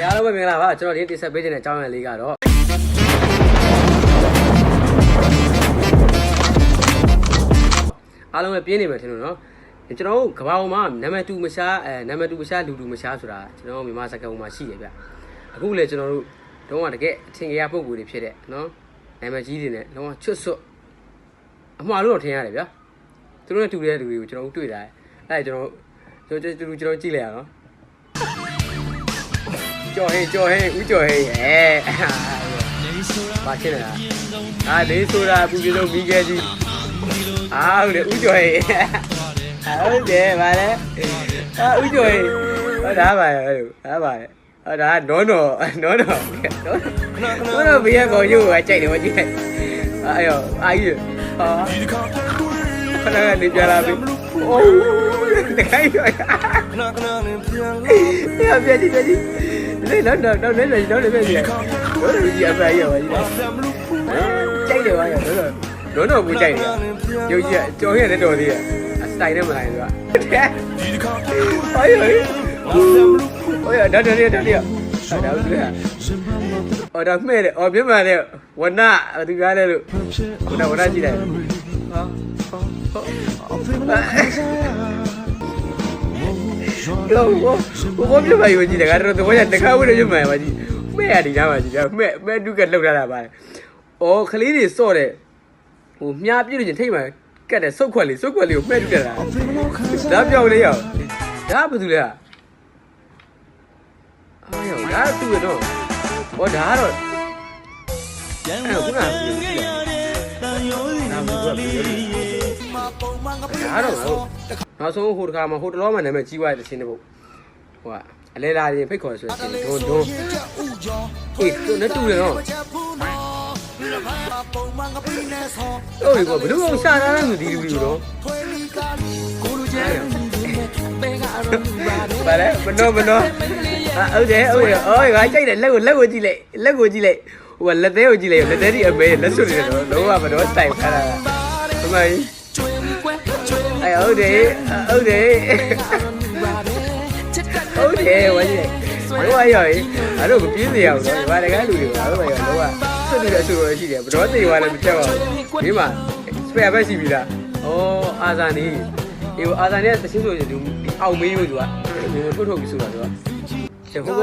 အားလုံးပဲမင်္ဂလာပါကျွန်တော်ဒီတင်ဆက်ပေးခြင်းတဲ့အကြောင်းအရာလေးကတော့အားလုံးပဲပြင်းနေမယ်ထင်လို့နော်ကျွန်တော်တို့ကဘာပေါ်မှာနာမည်တူမရှားနာမည်တူမရှားလူတူမရှားဆိုတာကျွန်တော်မြန်မာစကားပုံမှာရှိတယ်ဗျအခုလေကျွန်တော်တို့တော့တကယ်အထင်ကြီးပုံကိုယ်တွေဖြစ်တဲ့နော်နာမည်ကြီးတွေနဲ့လုံးဝချွတ်ဆွတ်အမှားလို့တော့ထင်ရတယ်ဗျသူတို့နဲ့တူတဲ့လူတွေကိုကျွန်တော်တို့တွေ့တာအဲ့ကျွန်တော်ကြည့်လိုက်ရအောင်ကြော်ဟေးဦးကြော်ဟေးဘာဖြစ်လဲလေးဆိုတာပူပြလုံးမိခဲ့ကြီးဟုတ်တယ်ဦးကြော်ဟေးဟုတ်တယ်ဗါလဲဦးကြော်ဟေးဒါပါရဲ့ဒါနော်ဘေးကကောရုပ်ကကြိုက်တယ်မကြည့်လိုက်အာယောအာကြီးဟာခဏနေကြလာပြီအိုးတခိုင်းရောပြကြည့်လေတော့လည်းပြကြည့်တော့ဒီအဖရရောကြီးကြိုက်တယ်ပါရောတော့ဘူးကြိုက်တယ်ရုပ်ကြီးကကြော်ရတယ်တော်သေးရဲ့အစတိုင်နဲ့မလိုက်ဆိုတာဟိုးဒါဟုတ်တယ်ဒါမဲ့တယ်ပြမတယ်ဝနသူကားလဲလို့ဝနကြည့်လိုက်ဘောပြမယူကြည့်တယ်ကတော့တော့တခါဝလို့ပြမပါကြည့်မဲ့ရဒီနားပါကြည့်ဒါမဲ့ဒုကလောက်ထားတာပါခလေးတွေစော့တယ်မြားပြည့်လို့ချင်းထိတ်မှကတ်တယ်စုတ်ခွက်လေးကိုမဲ့ဒုတက်တာဒါပြောင်းလေးရောဒါဘာသူလဲဒါသူ့ရတော့ဒါကတော့ခုနကနောက်ဆုံးဟိုတခါမှာဟိုတလောမှနာမည်ကြီးသွားတဲ့ရှင်တဲ့ဘုတ်အလဲလာရင်ဖိတ်ခေါ်ဆိုရှင်ဒွန်းဟေးတို့နဲ့တူတယ်နော်ဟုတ်ပြီဘယ်လိုအောင်ရှာတာလဲဆိုဒီလူတော့ဘာလဲမနောဟုတ်တယ်ငါကြိုက်တယ်လက်ကိုကြည့်လိုက်ဟိုလက်သေးကိုကြည့်လိုက်လက်သေးဒီအမေလက်စွပ်နေတယ်တော့လုံးဝမတော့တိုင်ခါတာဘယ်မှာဟုတ်တယ်ဝါကြီးရောရောအဲ့တော့မပြေးစေရအောင်တော့ဒီမှာတကယ်လူတွေပါတော့ရောလုံးဝစွတ်နေတဲ့အဆူရရှိတယ်ဘတော်သေးသွားလည်းမချက်ပါဘူးဒီမှာစပယ်ဘက်ရှိပြီလားအာဇာနီအာဇာနီကတချင်းဆိုရင်ဒီအောင်မေးလို့သူကထုတ်ပြီးဆိုတာသူကချက်ဟိုက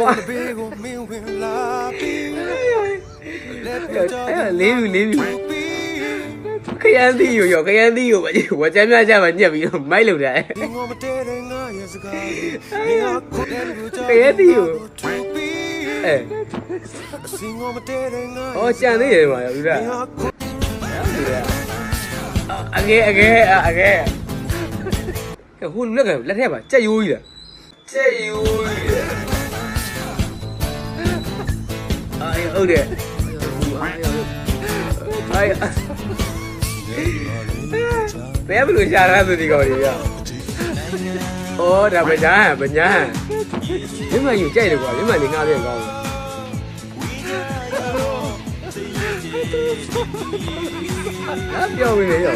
လေးပြီခရမ်းသီးရောခရမ်းသီးကိုဝါချမ်းများကြမှာညက်ပြီးတော့မိုက်လို့တယ်ခရမ်းသီးကိုကြံသေးတယ်မှာယူတာအကဲဟိုလက်ထက်ပါကြက်ရိုးကြီးလားဟုတ်တယ်ဘယ်လိုရှာရသူဒီကောင်ကြီးကဒါဗညာမြမယူကြိုက်တယ်ကွာမြမနေငါပြန်ကောင်းတယ်ပြောနေရော